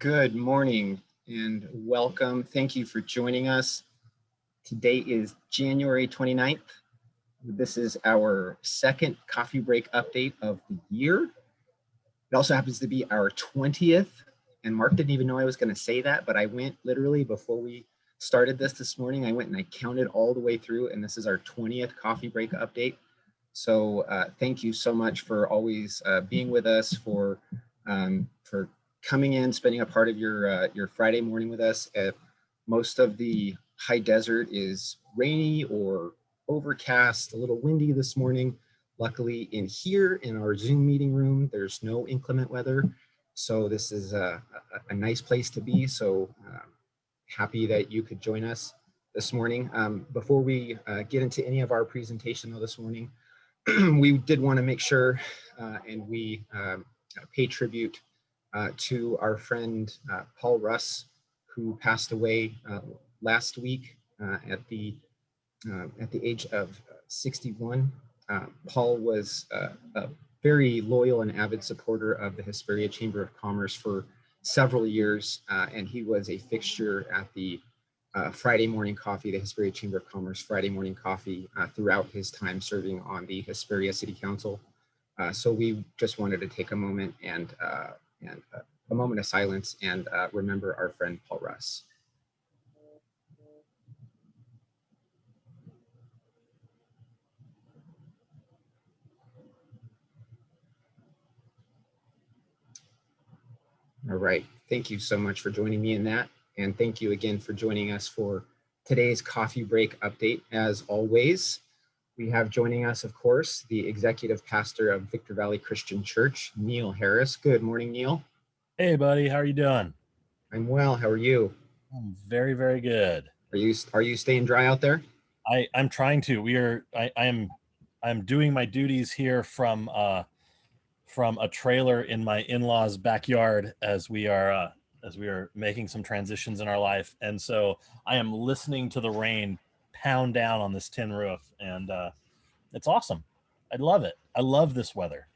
Good morning and welcome. Thank you for joining us. Today is January 29th. This is our second coffee break update of the year. It also happens to be our 20th, and Mark didn't even know I was going to say that, but I went literally before we started this morning, I went and I counted all the way through, and this is our 20th coffee break update. So thank you so much for always being with us, for coming in, spending a part of your Friday morning with us. Most of the high desert is rainy or overcast, a little windy this morning. Luckily in here in our Zoom meeting room, there's no inclement weather. So this is a nice place to be. So happy that you could join us this morning. Before we get into any of our presentation though this morning, we did want to make sure and we pay tribute to our friend Paul Russ, who passed away last week at the age of 61. Paul was a very loyal and avid supporter of the Hesperia Chamber of Commerce for several years, and he was a fixture at the Friday morning coffee, the Hesperia Chamber of Commerce Friday morning coffee throughout his time serving on the Hesperia City Council. So we just wanted to take a moment and a moment of silence and remember our friend Paul Russ. All right, thank you so much for joining me in that. And thank you again for joining us for today's coffee break update. As always, we have joining us, of course, the executive pastor of Victor Valley Christian Church, Neil Harris. Good morning, Neil. Hey, buddy. How are you doing? I'm well. How are you? I'm very, very good. Are you staying dry out there? I'm trying to. I'm doing my duties here from a trailer in my in-laws' backyard as we are making some transitions in our life, and so I am listening to the rain pound down on this tin roof, and it's awesome. I love it. I love this weather.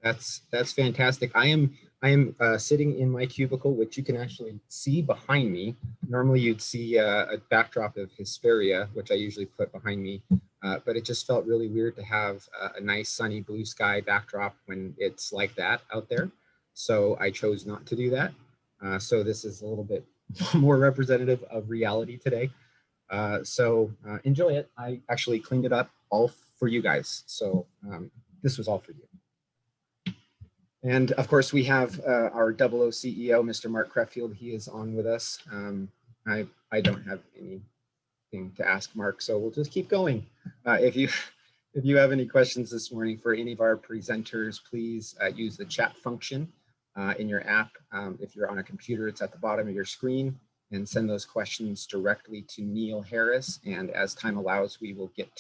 That's fantastic. I am sitting in my cubicle, which you can actually see behind me. Normally you'd see a backdrop of Hesperia, which I usually put behind me, but it just felt really weird to have a nice sunny blue sky backdrop when it's like that out there. So I chose not to do that. So this is a little bit more representative of reality today. So enjoy it. I actually cleaned it up all for you guys. So this was all for you. And of course, we have our 00 CEO, Mr. Mark Creffield. He is on with us. I don't have anything to ask Mark, so we'll just keep going. If you have any questions this morning for any of our presenters, please use the chat function in your app. If you're on a computer, it's at the bottom of your screen, and send those questions directly to Neil Harris. And as time allows, we will get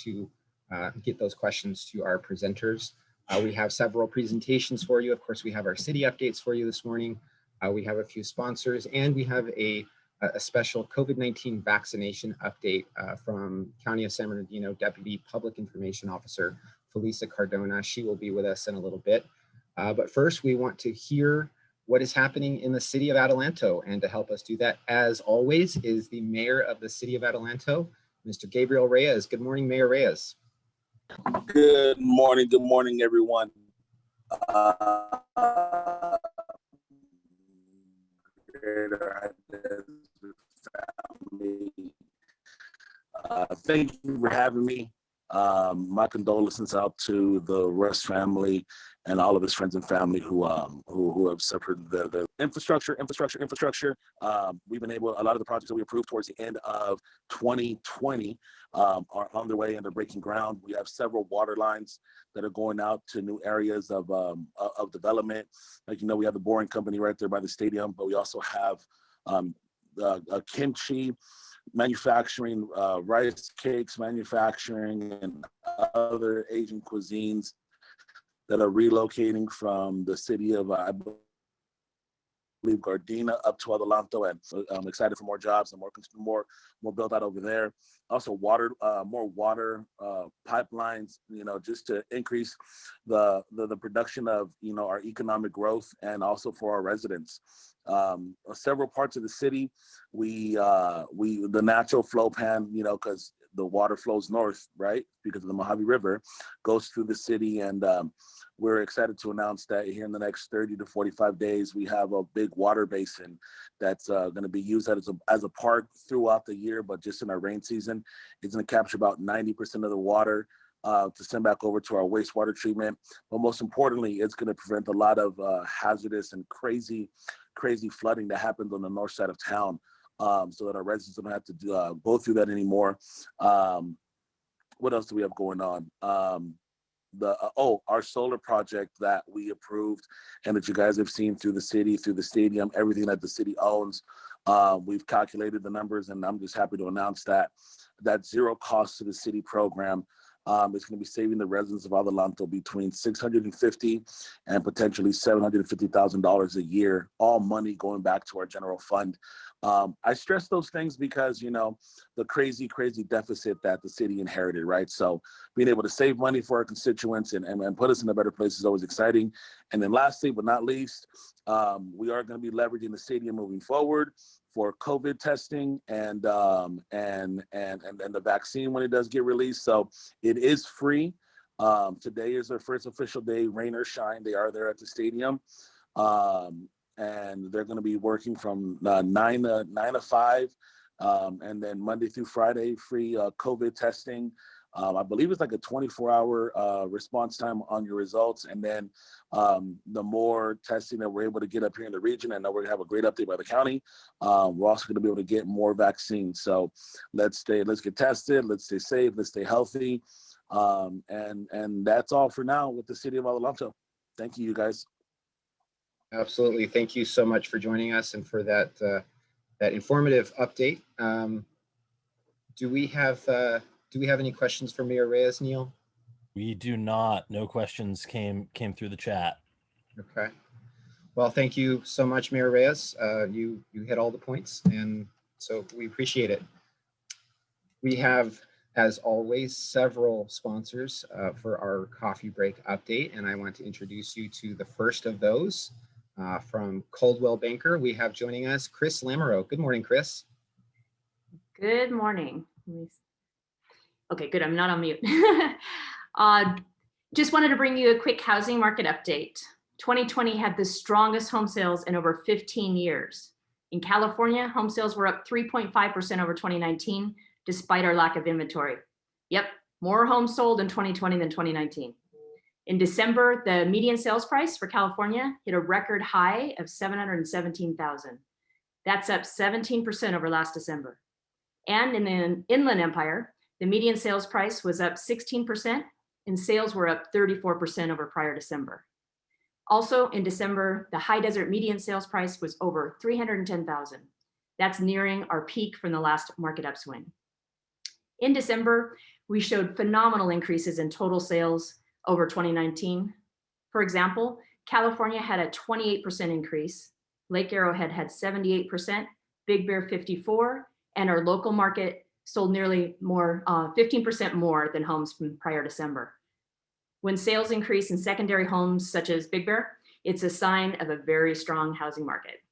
those questions to our presenters. We have several presentations for you. Of course, we have our city updates for you this morning. We have a few sponsors, and we have a special COVID-19 vaccination update from County of San Bernardino Deputy Public Information Officer, Felisa Cardona. She will be with us in a little bit. But first, we want to hear what is happening in the City of Adelanto. And to help us do that, as always, is the Mayor of the City of Adelanto, Mr. Gabriel Reyes. Good morning, Mayor Reyes. Good morning, everyone. Thank you for having me. My condolences out to the Russ family and all of his friends and family who have suffered the infrastructure. We've been able, a lot of the projects that we approved towards the end of 2020 are on their way and they're breaking ground. We have several water lines that are going out to new areas of development. Like, we have the boring company right there by the stadium, but we also have a kimchi manufacturing, rice cakes manufacturing, and other Asian cuisines that are relocating from the city of leave Cardona up to Adelanto, and I'm excited for more jobs and more built out over there. Also, more water pipelines, just to increase the production of our economic growth, and also for our residents. Several parts of the city, the natural flow pan, because the water flows north, right, because of the Mojave River, goes through the city, and we're excited to announce that here in the next 30 to 45 days, we have a big water basin that's going to be used as a park throughout the year, but just in our rain season, it's going to capture about 90% of the water to send back over to our wastewater treatment. But most importantly, it's going to prevent a lot of hazardous and crazy flooding that happens on the north side of town, so that our residents don't have to go through that anymore. What else do we have going on? Our solar project that we approved and that you guys have seen through the city, through the stadium, everything that the city owns. We've calculated the numbers, and I'm just happy to announce that zero cost to the city program is going to be saving the residents of Adelanto between $650,000 and potentially $750,000 a year, all money going back to our general fund. I stress those things because, the crazy deficit that the city inherited, right? So being able to save money for our constituents and put us in a better place is always exciting. And then lastly, but not least, we are going to be leveraging the stadium moving forward for COVID testing and the vaccine when it does get released. So it is free. Today is their first official day, rain or shine. They are there at the stadium. And they're going to be working from 9 to 5, and then Monday through Friday, free COVID testing. I believe it's like a 24-hour response time on your results. And then the more testing that we're able to get up here in the region, and now we're going to have a great update by the county, we're also going to be able to get more vaccines. So let's get tested, let's stay safe, let's stay healthy. And that's all for now with the City of Adelanto. Thank you, guys. Absolutely. Thank you so much for joining us and for that informative update. Do we have any questions for Mayor Reyes, Neil? We do not. No questions came through the chat. Okay. Well, thank you so much, Mayor Reyes. You hit all the points, and so we appreciate it. We have, as always, several sponsors for our coffee break update, and I want to introduce you to the first of those. From Coldwell Banker, we have joining us Chris Lamoureux. Good morning, Chris. Good morning. Okay, good. I'm not on mute. Just wanted to bring you a quick housing market update. 2020 had the strongest home sales in over 15 years. In California, home sales were up 3.5% over 2019, despite our lack of inventory. Yep, more homes sold in 2020 than 2019. In December, the median sales price for California hit a record high of $717,000. That's up 17% over last December. And in the Inland Empire, the median sales price was up 16% and sales were up 34% over prior December. Also in December, the High Desert median sales price was over $310,000. That's nearing our peak from the last market upswing. In December, we showed phenomenal increases in total sales over 2019. For example, California had a 28% increase, Lake Arrowhead had 78%, Big Bear 54%, and our local market sold nearly 15% more than homes from prior December. When sales increase in secondary homes such as Big Bear, it's a sign of a very strong housing market.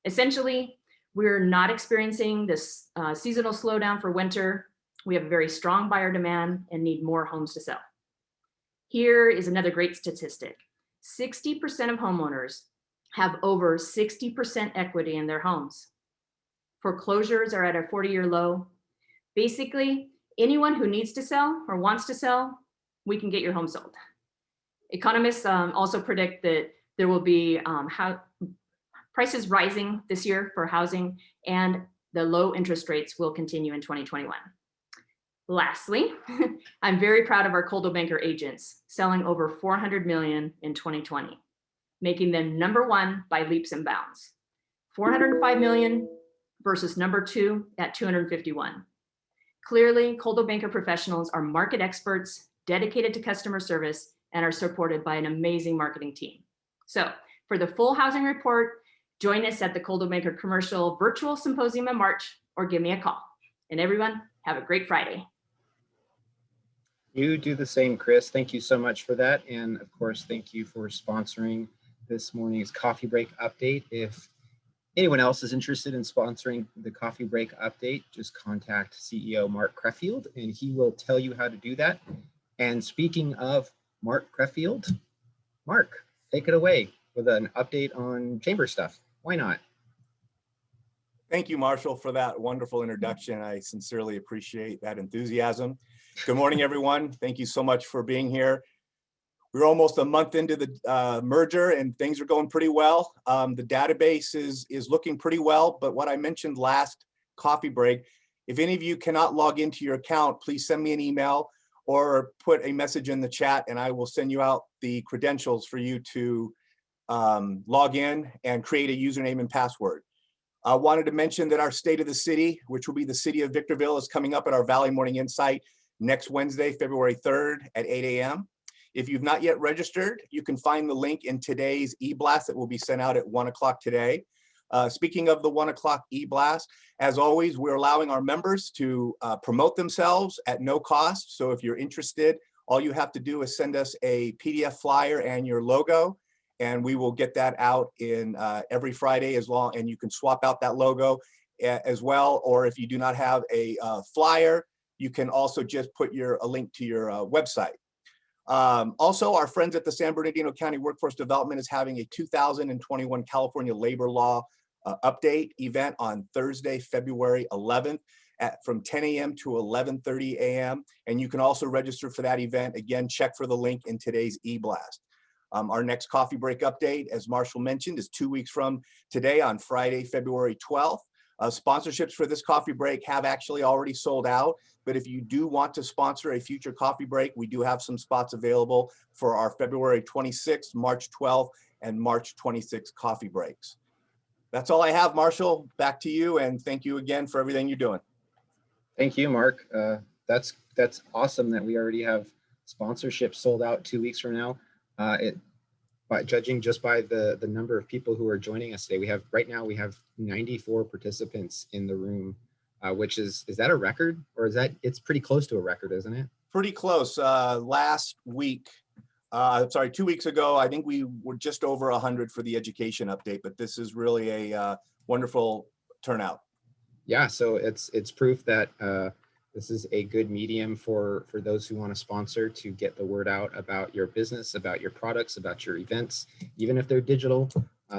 Essentially, we're not experiencing this seasonal slowdown for winter. We have a very strong buyer demand and need more homes to sell. Here is another great statistic. 60% of homeowners have over 60% equity in their homes. Foreclosures are at a 40-year low. Basically, anyone who needs to sell or wants to sell, we can get your home sold. Economists also predict that there will be prices rising this year for housing, and the low interest rates will continue in 2021. Lastly, I'm very proud of our Coldwell Banker agents selling over $400 million in 2020, making them #1 by leaps and bounds. $405 million versus #2 at $251. Clearly, Coldwell Banker professionals are market experts, dedicated to customer service, and are supported by an amazing marketing team. So for the full housing report, Join us at the Coldwell Banker Commercial Virtual Symposium in March, or give me a call. And everyone, have a great Friday. You do the same, Chris. Thank you so much for that. And of course, thank you for sponsoring this morning's coffee break update. If anyone else is interested in sponsoring the coffee break update, just contact CEO Mark Creffield and he will tell you how to do that. And speaking of Mark Creffield, Mark, take it away with an update on chamber stuff. Why not? Thank you, Marshall, for that wonderful introduction. I sincerely appreciate that enthusiasm. Good morning, everyone. Thank you so much for being here. We're almost a month into the merger and things are going pretty well. The database is looking pretty well, but what I mentioned last coffee break, if any of you cannot log into your account, please send me an email or put a message in the chat and I will send you out the credentials for you to log in and create a username and password. I wanted to mention that our State of the City, which will be the City of Victorville, is coming up at our Valley Morning Insight next Wednesday, February 3rd at 8 a.m. If you've not yet registered, you can find the link in today's e-blast that will be sent out at 1 o'clock today. Speaking of the 1 o'clock e-blast, as always, we're allowing our members to promote themselves at no cost. So if you're interested, all you have to do is send us a PDF flyer and your logo, and we will get that out in every Friday and you can swap out that logo as well. Or if you do not have a flyer, you can also just put a link to your website. Also, our friends at the San Bernardino County Workforce Development is having a 2021 California labor law update event on Thursday, February 11th from 10 a.m. to 11:30 a.m. And you can also register for that event. Again, check for the link in today's e-blast. Our next coffee break update, as Marshall mentioned, is 2 weeks from today on Friday, February 12th. Sponsorships for this coffee break have actually already sold out, but if you do want to sponsor a future coffee break, we do have some spots available for our February 26th, March 12th, and March 26th coffee breaks. That's all I have, Marshall. Back to you, and thank you again for everything you're doing. Thank you, Mark. That's awesome that we already have sponsorships sold out 2 weeks from now. By judging just by the number of people who are joining us today, right now we have 94 participants in the room, which is that a record, or it's pretty close to a record, isn't it? Pretty close. Last week, 2 weeks ago, I think we were just over 100 for the education update, but this is really a wonderful turnout. Yeah, so it's proof that this is a good medium for those who want to sponsor to get the word out about your business, about your products, about your events. Even if they're digital,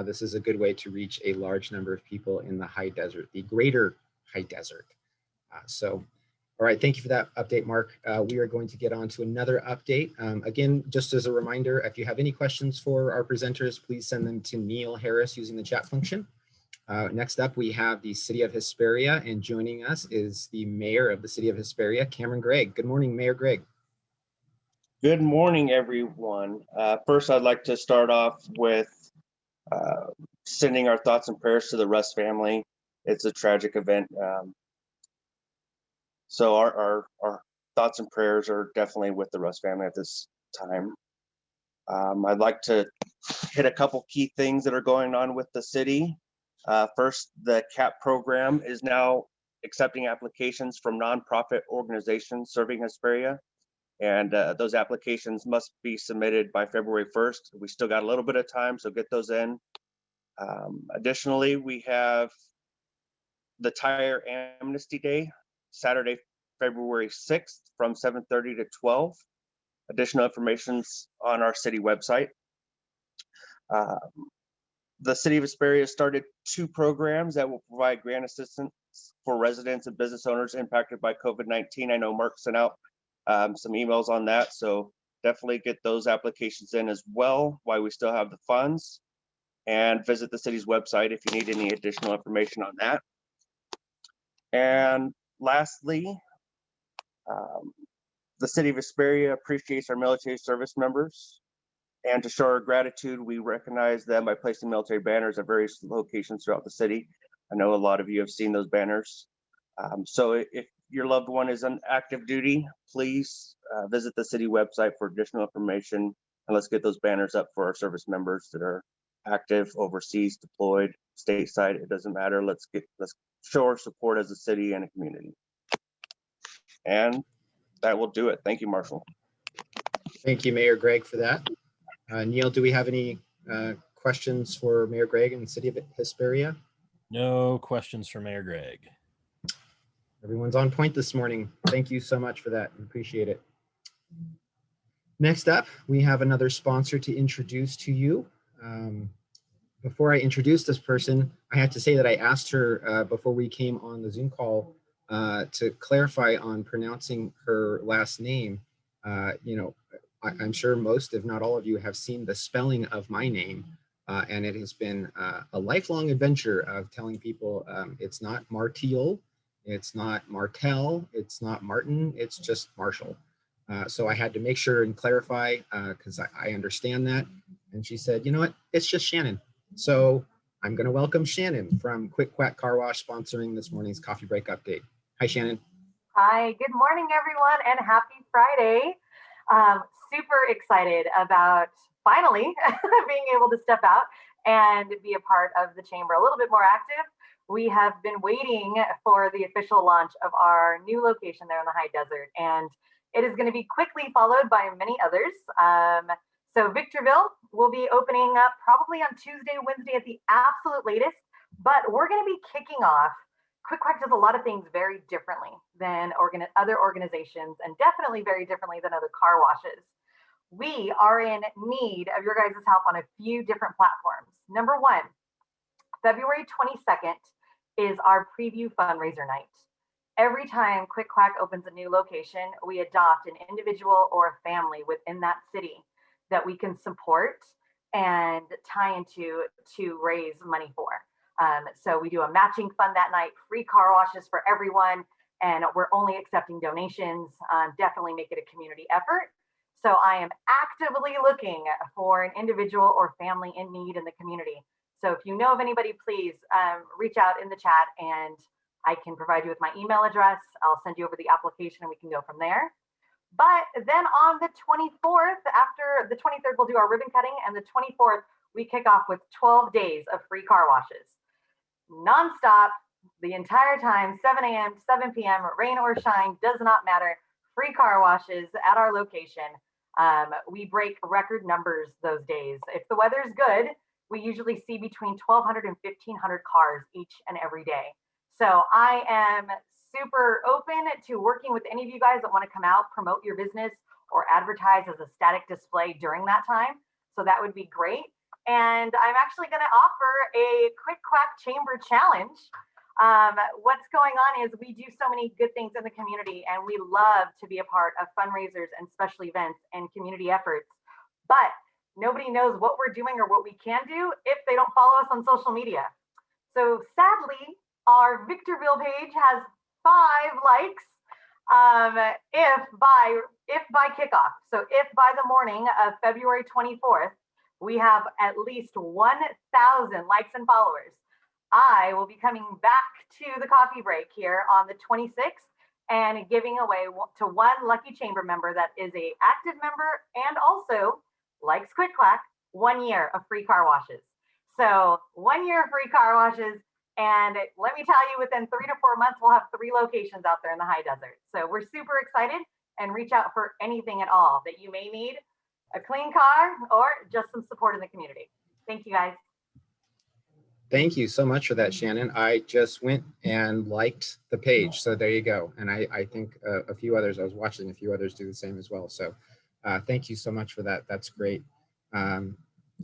this is a good way to reach a large number of people in the high desert, the greater high desert. All right, thank you for that update, Mark. We are going to get on to another update. Again, just as a reminder, if you have any questions for our presenters, please send them to Neil Harris using the chat function. Next up, we have the City of Hesperia, and joining us is the mayor of the City of Hesperia, Cameron Gregg. Good morning, Mayor Gregg. Good morning, everyone. First, I'd like to start off with sending our thoughts and prayers to the Russ family. It's a tragic event. So our thoughts and prayers are definitely with the Russ family at this time. I'd like to hit a couple key things that are going on with the city. First, the CAP program is now accepting applications from nonprofit organizations serving Hesperia, and those applications must be submitted by February 1st. We still got a little bit of time, so get those in. Additionally, we have the Tire Amnesty Day, Saturday, February 6th from 7:30 to 12. Additional information's on our city website. The City of Hesperia started 2 programs that will provide grant assistance for residents and business owners impacted by COVID-19. I know Mark sent out some emails on that, so definitely get those applications in as well while we still have the funds, and visit the city's website if you need any additional information on that. And lastly, the City of Hesperia appreciates our military service members. And to show our gratitude, we recognize them by placing military banners at various locations throughout the city. I know a lot of you have seen those banners. So if your loved one is on active duty, please visit the city website for additional information, and let's get those banners up for our service members that are active, overseas, deployed, stateside, it doesn't matter. Let's show our support as a city and a community. And that will do it. Thank you, Marshall. Thank you, Mayor Gregg, for that. Neil, do we have any questions for Mayor Gregg and the City of Hesperia? No questions for Mayor Gregg. Everyone's on point this morning. Thank you so much for that. We appreciate it. Next up, we have another sponsor to introduce to you. Before I introduce this person, I have to say that I asked her before we came on the Zoom call to clarify on pronouncing her last name. I'm sure most, if not all of you, have seen the spelling of my name, and it has been a lifelong adventure of telling people it's not Martial, it's not Martel, it's not Martin, it's just Marshall. So I had to make sure and clarify because I understand that. And she said, you know what, it's just Shannon. So I'm going to welcome Shannon from Quick Quack Car Wash sponsoring this morning's coffee break update. Hi, Shannon. Hi, good morning, everyone, and happy Friday. Super excited about finally being able to step out and be a part of the chamber a little bit more active. We have been waiting for the official launch of our new location there in the high desert, and it is going to be quickly followed by many others. So Victorville will be opening up probably on Tuesday, Wednesday at the absolute latest, but we're going to be kicking off. Quick Quack does a lot of things very differently than other organizations, and definitely very differently than other car washes. We are in need of your guys' help on a few different platforms. Number one, February 22nd is our preview fundraiser night. Every time Quick Quack opens a new location, we adopt an individual or a family within that city that we can support and tie into to raise money for. So we do a matching fund that night, free car washes for everyone, and we're only accepting donations. Definitely make it a community effort. So I am actively looking for an individual or family in need in the community. So if you know of anybody, please reach out in the chat and I can provide you with my email address. I'll send you over the application and we can go from there. But then on the 24th, after the 23rd, we'll do our ribbon cutting, and the 24th, we kick off with 12 days of free car washes. Nonstop, the entire time, 7 a.m. to 7 p.m., rain or shine, does not matter. Free car washes at our location. We break record numbers those days. If the weather's good, we usually see between 1,200 and 1,500 cars each and every day. So I am super open to working with any of you guys that want to come out, promote your business, or advertise as a static display during that time. So that would be great. And I'm actually going to offer a Quick Quack Chamber Challenge. What's going on is we do so many good things in the community, and we love to be a part of fundraisers and special events and community efforts. But nobody knows what we're doing or what we can do if they don't follow us on social media. So sadly, our Victorville page has 5 likes if by kickoff. So if by the morning of February 24th, we have at least 1,000 likes and followers, I will be coming back to the coffee break here on the 26th and giving away to one lucky chamber member that is an active member and also likes Quick Quack 1 year of free car washes. So 1 year of free car washes. And let me tell you, within 3 to 4 months, we'll have 3 locations out there in the high desert. So we're super excited, and reach out for anything at all that you may need, a clean car or just some support in the community. Thank you, guys. Thank you so much for that, Shannon. I just went and liked the page. So there you go. And I think a few others, I was watching a few others do the same as well. So thank you so much for that. That's great.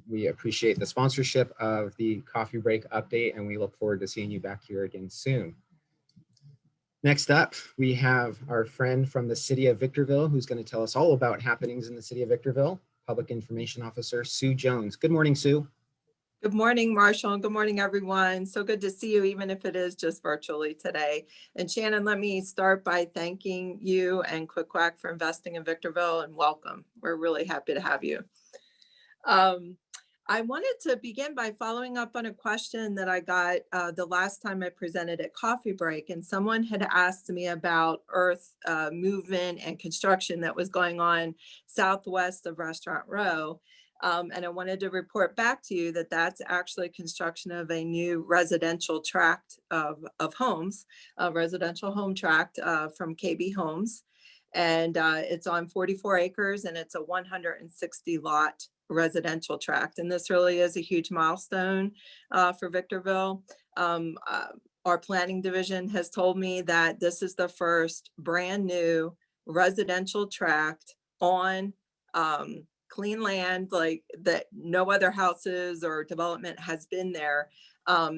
We appreciate the sponsorship of the coffee break update, and we look forward to seeing you back here again soon. Next up, we have our friend from the City of Victorville, who's going to tell us all about happenings in the City of Victorville, Public Information Officer Sue Jones. Good morning, Sue. Good morning, Marshall. Good morning, everyone. So good to see you, even if it is just virtually today. And Shannon, let me start by thanking you and Quick Quack for investing in Victorville, and welcome. We're really happy to have you. I wanted to begin by following up on a question that I got the last time I presented at Coffee Break, and someone had asked me about earth movement and construction that was going on southwest of Restaurant Row. And I wanted to report back to you that that's actually construction of a new residential tract of homes, a residential home tract from KB Homes. And it's on 44 acres and it's a 160 lot residential tract. And this really is a huge milestone for Victorville. Our planning division has told me that this is the first brand new residential tract on clean land, like that no other houses or development has been there.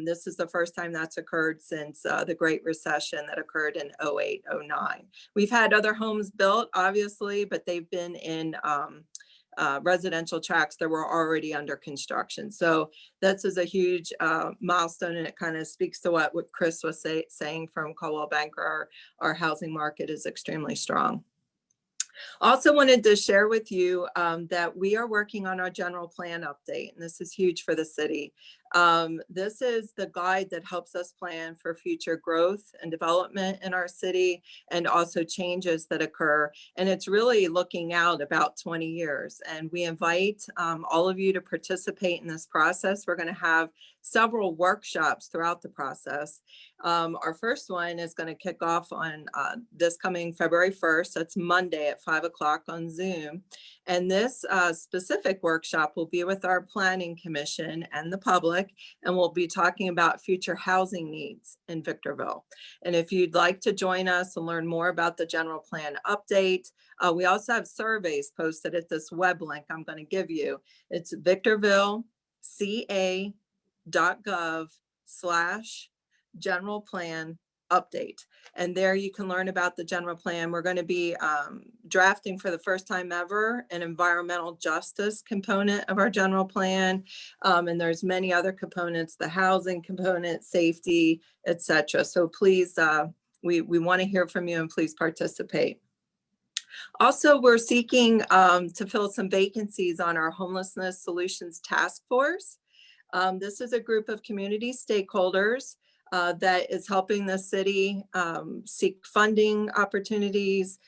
This is the first time that's occurred since the Great Recession that occurred in 08, 09. We've had other homes built, obviously, but they've been in residential tracts that were already under construction. So this is a huge milestone, and it kind of speaks to what Chris was saying from Coldwell Banker. Our housing market is extremely strong. Also wanted to share with you that we are working on our general plan update, and this is huge for the city. This is the guide that helps us plan for future growth and development in our city and also changes that occur. And it's really looking out about 20 years. And we invite all of you to participate in this process. We're going to have several workshops throughout the process. Our first one is going to kick off on this coming February 1st. That's Monday at 5 o'clock on Zoom. And this specific workshop will be with our planning commission and the public, and we'll be talking about future housing needs in Victorville. And if you'd like to join us and learn more about the general plan update, we also have surveys posted at this web link I'm going to give you. It's victorville.ca.gov/general plan update. And there you can learn about the general plan. We're going to be drafting for the first time ever an environmental justice component of our general plan. And there's many other components, the housing component, safety, etc. So please, we want to hear from you, and please participate. Also, we're seeking to fill some vacancies on our homelessness solutions task force. This is a group of community stakeholders that is helping the city seek funding opportunities,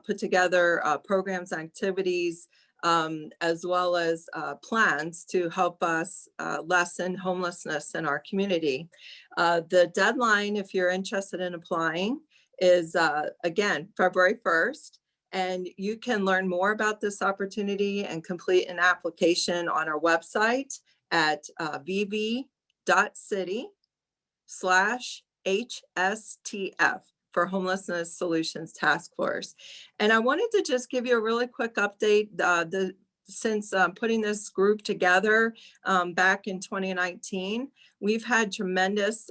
put together programs and activities, as well as plans to help us lessen homelessness in our community. The deadline, if you're interested in applying, is again, February 1st. And you can learn more about this opportunity and complete an application on our website at vv.city/HSTF for Homelessness Solutions Task Force. And I wanted to just give you a really quick update. Since putting this group together back in 2019, we've had tremendous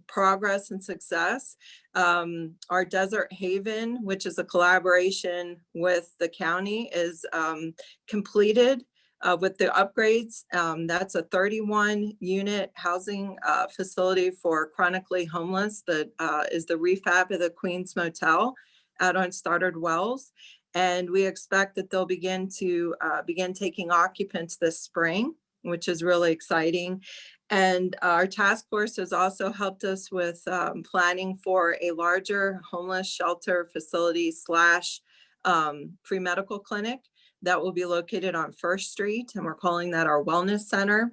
progress and success. Our Desert Haven, which is a collaboration with the county, is completed with the upgrades. That's a 31 unit housing facility for chronically homeless that is the refab of the Queens Motel out on Stoddard Wells. And we expect that they'll begin taking occupants this spring, which is really exciting. And our task force has also helped us with planning for a larger homeless shelter facility / free medical clinic that will be located on First Street, and we're calling that our wellness center.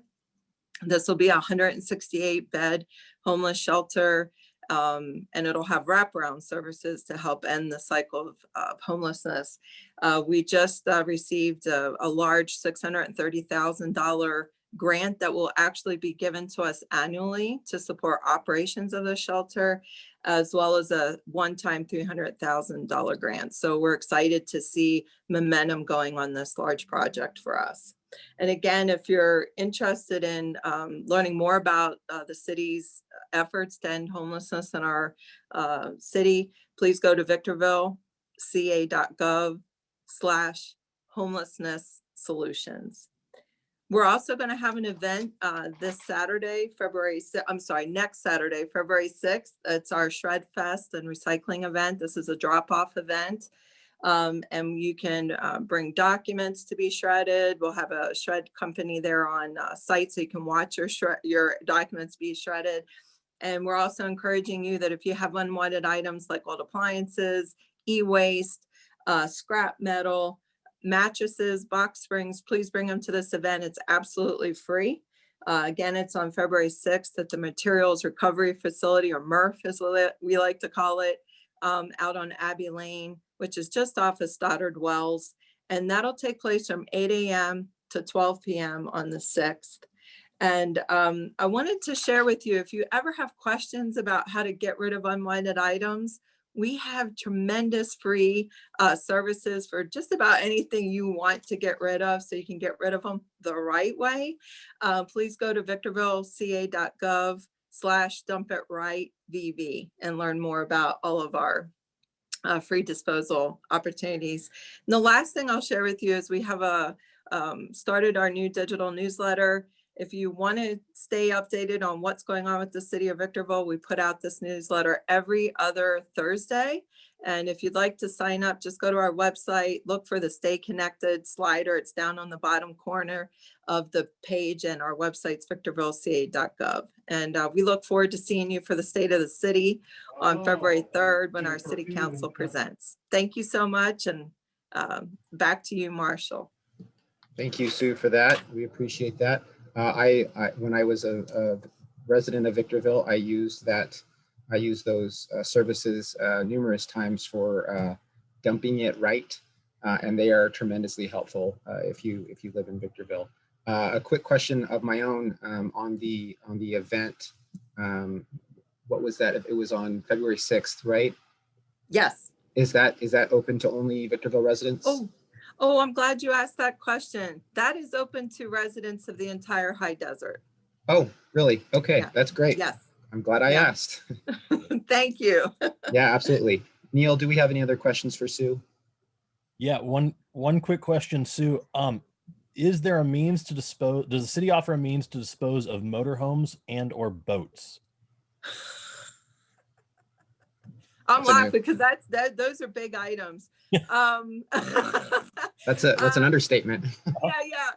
This will be a 168 bed homeless shelter, and it'll have wraparound services to help end the cycle of homelessness. We just received a large $630,000 grant that will actually be given to us annually to support operations of the shelter, as well as a one-time $300,000 grant. So we're excited to see momentum going on this large project for us. And again, if you're interested in learning more about the city's efforts to end homelessness in our city, please go to victorville.ca.gov/homelessness solutions. We're also going to have an event next Saturday, February 6th. It's our Shred Fest and Recycling event. This is a drop-off event. And you can bring documents to be shredded. We'll have a shred company there on site so you can watch your documents be shredded. And we're also encouraging you that if you have unwanted items like old appliances, e-waste, scrap metal, mattresses, box springs, please bring them to this event. It's absolutely free. Again, it's on February 6th at the Materials Recovery Facility, or MRF as we like to call it, out on Abbey Lane, which is just off of Stoddard Wells. And that'll take place from 8 a.m. to 12 p.m. on the 6th. And I wanted to share with you, if you ever have questions about how to get rid of unwanted items, we have tremendous free services for just about anything you want to get rid of, so you can get rid of them the right way. Please go to victorvilleca.gov/dumpitrightVV and learn more about all of our free disposal opportunities. And the last thing I'll share with you is we have started our new digital newsletter. If you want to stay updated on what's going on with the City of Victorville, we put out this newsletter every other Thursday. And if you'd like to sign up, just go to our website, look for the Stay Connected slider. It's down on the bottom corner of the page, and our website's victorvilleca.gov. And we look forward to seeing you for the State of the City on February 3rd when our City Council presents. Thank you so much, and back to you, Marshall. Thank you, Sue, for that. We appreciate that. When I was a resident of Victorville, I used those services numerous times for dumping it right, and they are tremendously helpful if you live in Victorville. A quick question of my own on the event. What was that? It was on February 6th, right? Yes. Is that open to only Victorville residents? Oh, I'm glad you asked that question. That is open to residents of the entire high desert. Oh, really? Okay, Yeah. That's great. Yes. I'm glad I asked. Thank you. Yeah, absolutely. Neil, do we have any other questions for Sue? Yeah, one quick question, Sue. Is there a means to dispose? Does the city offer a means to dispose of motorhomes and/or boats? I'm laughing because those are big items. That's an understatement. Yeah.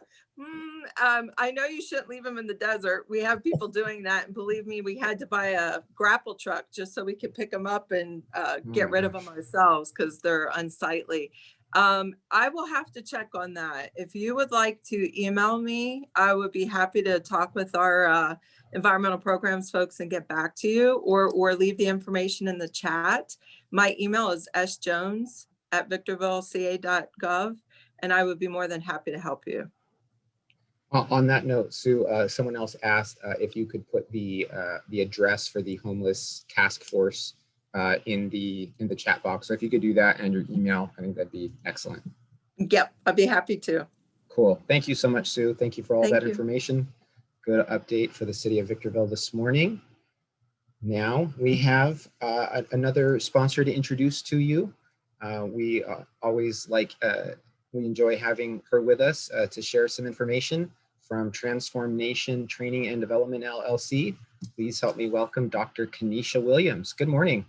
I know you shouldn't leave them in the desert. We have people doing that, and believe me, we had to buy a grapple truck just so we could pick them up and get rid of them ourselves because they're unsightly. I will have to check on that. If you would like to email me, I would be happy to talk with our environmental programs folks and get back to you, or leave the information in the chat. My email is sjones@victorvilleca.gov, and I would be more than happy to help you. On that note, Sue, someone else asked if you could put the address for the homeless task force in the chat box. So if you could do that and your email, I think that'd be excellent. Yep, I'd be happy to. Cool. Thank you so much, Sue. Thank you for all that information. Good update for the City of Victorville this morning. Now we have another sponsor to introduce to you. We always we enjoy having her with us to share some information from Transform Nation Training and Development LLC. Please help me welcome Dr. Kenesha Williams. Good morning.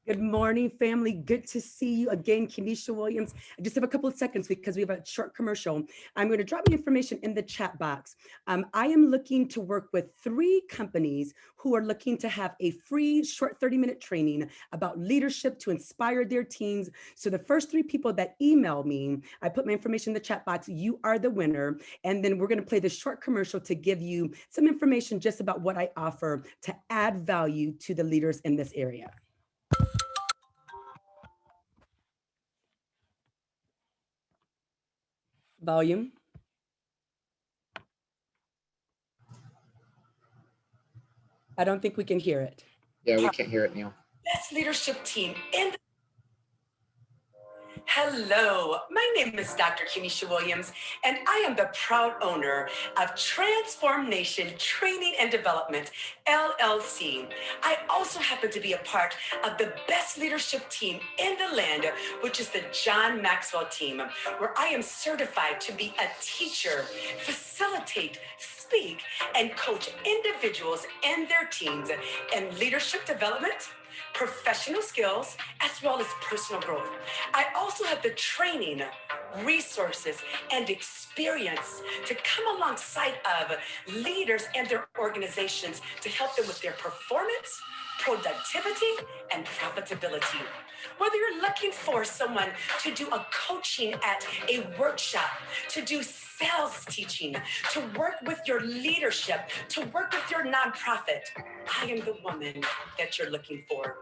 Good morning, family. Good to see you again, Kenesha Williams. I just have a couple of seconds because we have a short commercial. I'm going to drop the information in the chat box. I am looking to work with 3 companies who are looking to have a free short 30-minute training about leadership to inspire their teams. So the first 3 people that email me, I put my information in the chat box, you are the winner. And then we're going to play the short commercial to give you some information just about what I offer to add value to the leaders in this area. Volume. I don't think we can hear it. Yeah, we can't hear it, Neil. Best leadership team in the... Hello, my name is Dr. Kenesha Williams, and I am the proud owner of Transform Nation Training and Development, LLC. I also happen to be a part of the best leadership team in the land, which is the John Maxwell team, where I am certified to be a teacher, facilitate, speak, and coach individuals and their teams in leadership development, professional skills, as well as personal growth. I also have the training, resources, and experience to come alongside of leaders and their organizations to help them with their performance, productivity, and profitability. Whether you're looking for someone to do a coaching at a workshop, to do sales teaching, to work with your leadership, to work with your nonprofit, I am the woman that you're looking for.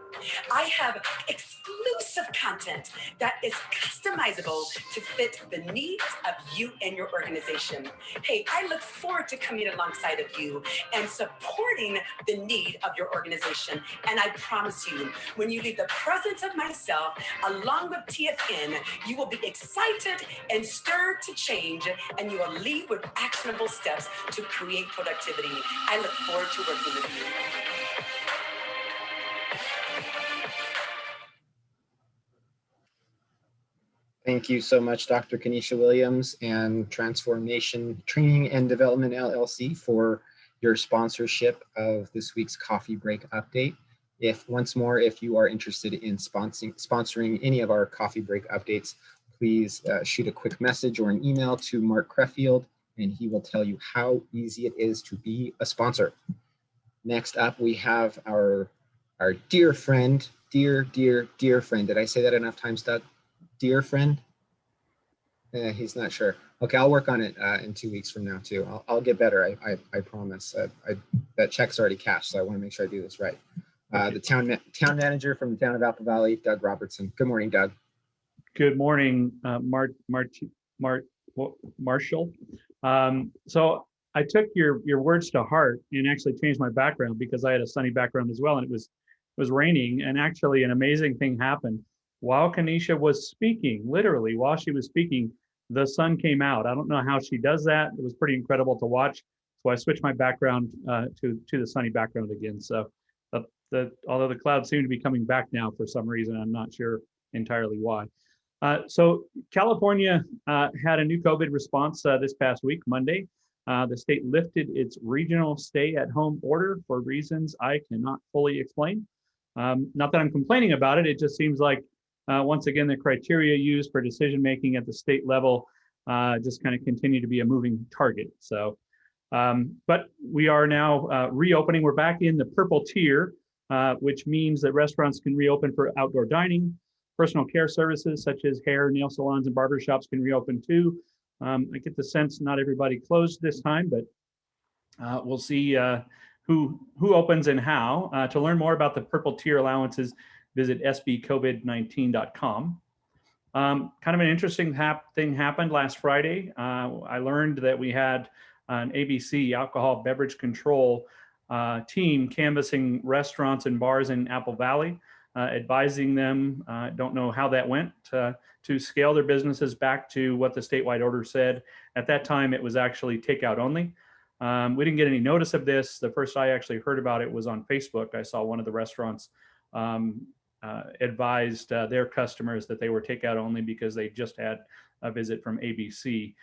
I have exclusive content that is customizable to fit the needs of you and your organization. Hey, I look forward to coming alongside of you and supporting the need of your organization. And I promise you, when you leave the presence of myself along with TFN, you will be excited and stirred to change, and you will leave with actionable steps to create productivity. I look forward to working with you. Thank you so much, Dr. Kenesha Williams and Transformation Training and Development LLC for your sponsorship of this week's coffee break update. Once more, if you are interested in sponsoring any of our coffee break updates, please shoot a quick message or an email to Mark Creffield, and he will tell you how easy it is to be a sponsor. Next up, we have our dear friend, dear friend. Did I say that enough times, Doug? Dear friend? He's not sure. Okay, I'll work on it in 2 weeks from now too. I'll get better, I promise. That check's already cashed, so I want to make sure I do this right. The town manager from the town of Apple Valley, Doug Robertson. Good morning, Doug. Good morning, Marshall. So I took your words to heart and actually changed my background because I had a sunny background as well, and it was raining, and actually an amazing thing happened. While Kenesha was speaking, literally while she was speaking, the sun came out. I don't know how she does that. It was pretty incredible to watch. So I switched my background to the sunny background again. So although the clouds seem to be coming back now for some reason, I'm not sure entirely why. So California had a new COVID response this past week, Monday. The state lifted its regional stay-at-home order for reasons I cannot fully explain. Not that I'm complaining about it. It just seems like, once again, the criteria used for decision-making at the state level just kind of continue to be a moving target. So, but we are now reopening. We're back in the purple tier, which means that restaurants can reopen for outdoor dining. Personal care services such as hair, nail salons, and barbershops can reopen too. I get the sense not everybody closed this time, but we'll see who opens and how. To learn more about the purple tier allowances, visit sbcovid19.com. Kind of an interesting thing happened last Friday. I learned that we had an ABC, Alcohol Beverage Control team, canvassing restaurants and bars in Apple Valley, advising them, don't know how that went, to scale their businesses back to what the statewide order said. At that time, it was actually takeout only. We didn't get any notice of this. The first I actually heard about it was on Facebook. I saw one of the restaurants advised their customers that they were takeout only because they just had a visit from ABC.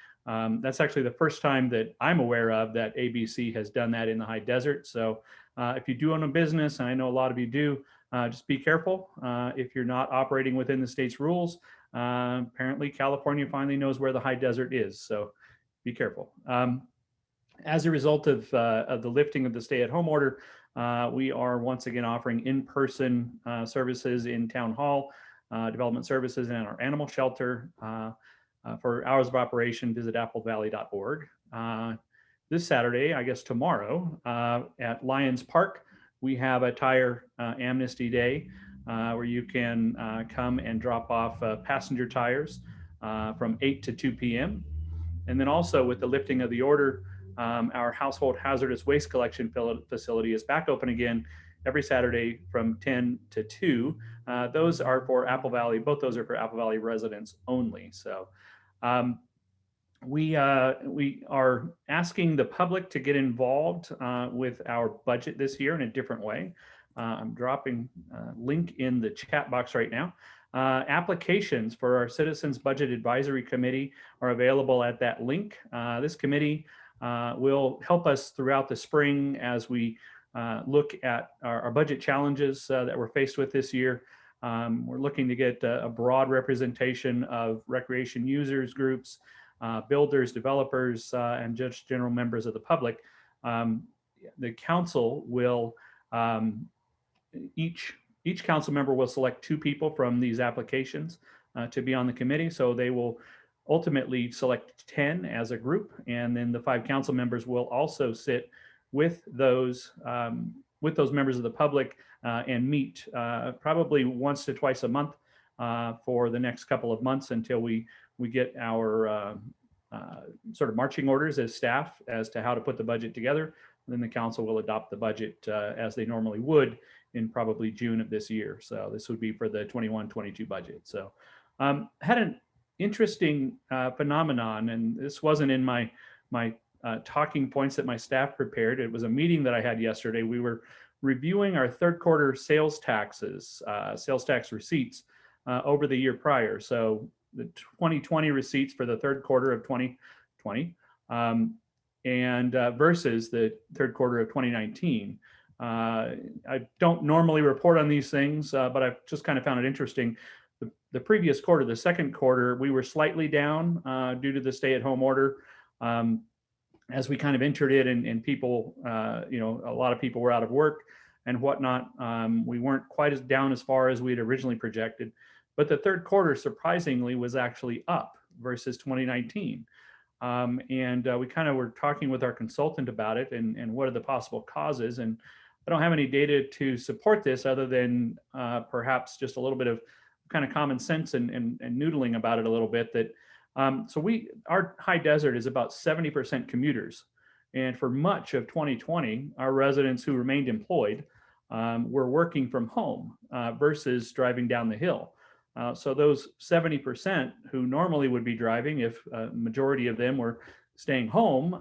That's actually the first time that I'm aware of that ABC has done that in the high desert. So if you do own a business, and I know a lot of you do, just be careful. If you're not operating within the state's rules, apparently California finally knows where the high desert is. So be careful. As a result of the lifting of the stay-at-home order, we are once again offering in-person services in Town Hall, development services, and our animal shelter. For hours of operation, visit applevalley.org. This Saturday, I guess tomorrow, at Lions Park, we have a tire amnesty day where you can come and drop off passenger tires from 8 to 2 p.m. And then also with the lifting of the order, our household hazardous waste collection facility is back open again every Saturday from 10 to 2. Those are for Apple Valley. Both those are for Apple Valley residents only. So we are asking the public to get involved with our budget this year in a different way. I'm dropping a link in the chat box right now. Applications for our Citizens Budget Advisory Committee are available at that link. This committee will help us throughout the spring as we look at our budget challenges that we're faced with this year. We're looking to get a broad representation of recreation users groups, builders, developers, and just general members of the public. The council will each council member will select 2 people from these applications to be on the committee. So they will ultimately select 10 as a group, and then the 5 council members will also sit with those members of the public and meet probably once to twice a month for the next couple of months until we get our sort of marching orders as staff as to how to put the budget together. And then the council will adopt the budget as they normally would in probably June of this year. So this would be for the 21-22 budget. So had an interesting phenomenon, and this wasn't in my talking points that my staff prepared. It was a meeting that I had yesterday. We were reviewing our third quarter sales taxes, sales tax receipts over the year prior. So the 2020 receipts for the third quarter of 2020 and versus the third quarter of 2019. I don't normally report on these things, but I've just kind of found it interesting. The previous quarter, the second quarter, we were slightly down due to the stay-at-home order. As we kind of entered it and people, a lot of people were out of work and whatnot. We weren't quite as down as far as we had originally projected. But the third quarter, surprisingly, was actually up versus 2019. And we kind of were talking with our consultant about it and what are the possible causes. And I don't have any data to support this other than perhaps just a little bit of kind of common sense and noodling about it a little bit. That our high desert is about 70% commuters. And for much of 2020, our residents who remained employed were working from home versus driving down the hill. So those 70% who normally would be driving, if a majority of them were staying home,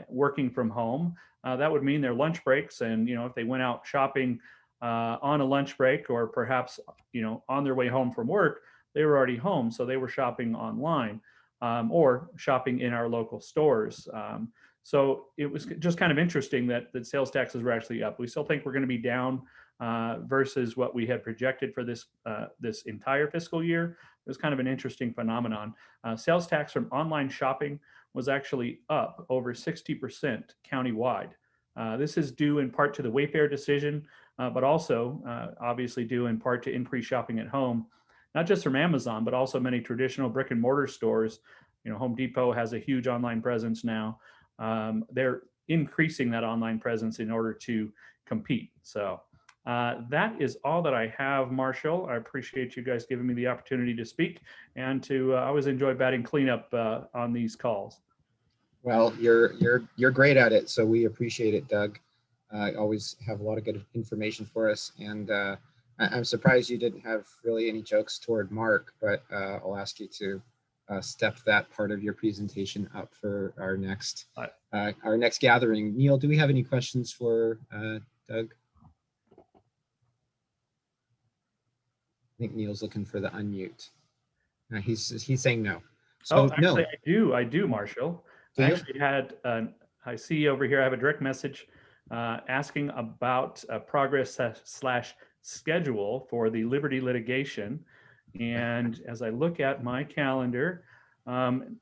working from home, that would mean their lunch breaks. And, if they went out shopping on a lunch break or perhaps, on their way home from work, they were already home. So they were shopping online or shopping in our local stores. So it was just kind of interesting that sales taxes were actually up. We still think we're going to be down versus what we had projected for this entire fiscal year. It was kind of an interesting phenomenon. Sales tax from online shopping was actually up over 60% countywide. This is due in part to the Wayfair decision, but also obviously due in part to increased shopping at home, not just from Amazon, but also many traditional brick and mortar stores. Home Depot has a huge online presence now. They're increasing that online presence in order to compete. So that is all that I have, Marshall. I appreciate you guys giving me the opportunity to speak and to I always enjoy batting cleanup on these calls. Well, you're great at it, so we appreciate it, Doug. Always have a lot of good information for us, and I'm surprised you didn't have really any jokes toward Mark, but I'll ask you to step that part of your presentation up for our next gathering. Neil, do we have any questions for Doug? I think Neil's looking for the unmute. He's saying no. So actually, no. I do, Marshall. I actually had, I see over here, I have a direct message asking about progress / schedule for the Liberty litigation. And as I look at my calendar,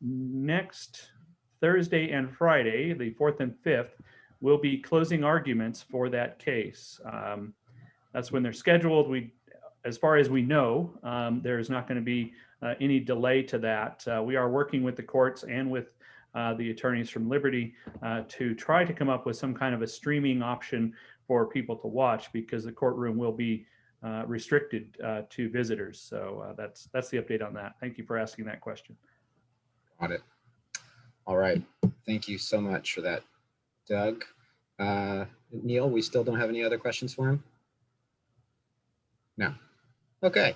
next Thursday and Friday, the 4th and 5th, will be closing arguments for that case. That's when they're scheduled. As far as we know, there's not going to be any delay to that. We are working with the courts and with the attorneys from Liberty to try to come up with some kind of a streaming option for people to watch, because the courtroom will be restricted to visitors. So that's the update on that. Thank you for asking that question. Got it. All right. Thank you so much for that, Doug. Neil, we still don't have any other questions for him? No. Okay.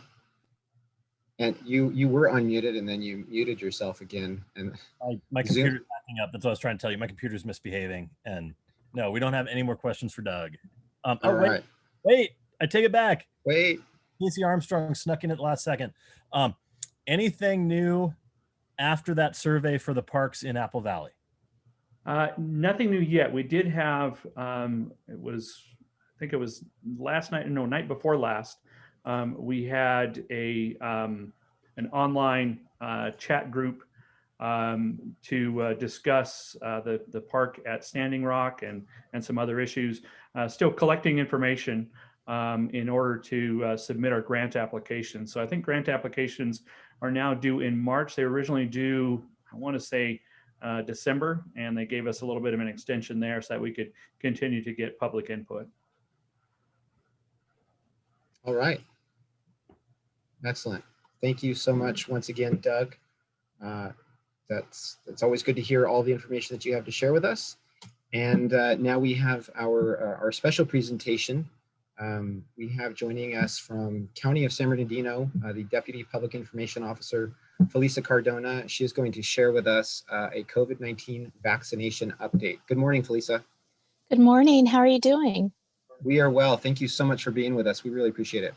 And you were unmuted and then you muted yourself again. And my computer's acting up. That's what I was trying to tell you. My computer's misbehaving. And no, we don't have any more questions for Doug. Wait, I take it back. Wait. Casey Armstrong snuck in at the last second. Anything new after that survey for the parks in Apple Valley? Nothing new yet. We did have, I think it was night before last. We had an online chat group to discuss the park at Standing Rock and some other issues. Still collecting information in order to submit our grant application. So I think grant applications are now due in March. They were originally due, I want to say, December, and they gave us a little bit of an extension there so that we could continue to get public input. All right. Excellent. Thank you so much once again, Doug. That's always good to hear all the information that you have to share with us. And now we have our special presentation. We have joining us from County of San Bernardino, the Deputy Public Information Officer, Felisa Cardona. She is going to share with us a COVID-19 vaccination update. Good morning, Felisa. Good morning. How are you doing? We are well. Thank you so much for being with us. We really appreciate it.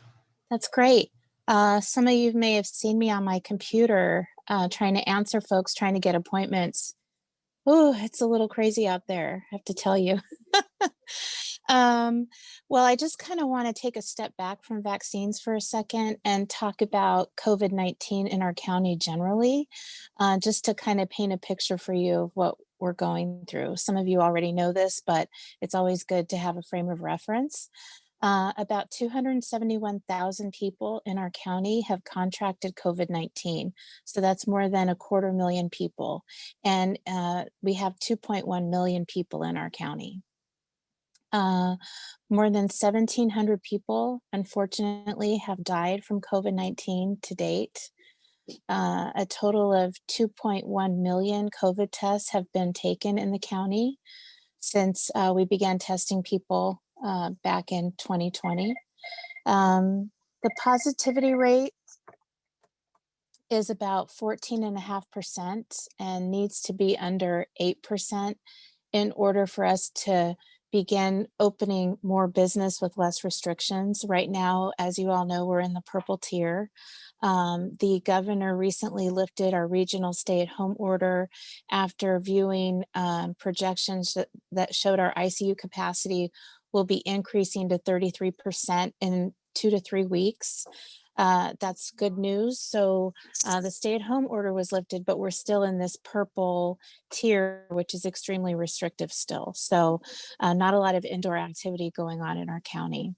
That's great. Some of you may have seen me on my computer trying to answer folks, trying to get appointments. Oh, it's a little crazy out there, I have to tell you. Well, I just kind of want to take a step back from vaccines for a second and talk about COVID-19 in our county generally, just to kind of paint a picture for you of what we're going through. Some of you already know this, but it's always good to have a frame of reference. About 271,000 people in our county have contracted COVID-19. So that's more than 250,000 people. And we have 2.1 million people in our county. More than 1,700 people, unfortunately, have died from COVID-19 to date. A total of 2.1 million COVID tests have been taken in the county since we began testing people back in 2020. The positivity rate is about 14.5% and needs to be under 8% in order for us to begin opening more business with less restrictions. Right now, as you all know, we're in the purple tier. The governor recently lifted our regional stay-at-home order after viewing projections that showed our ICU capacity will be increasing to 33% in 2 to 3 weeks. That's good news. So the stay-at-home order was lifted, but we're still in this purple tier, which is extremely restrictive still. So not a lot of indoor activity going on in our county.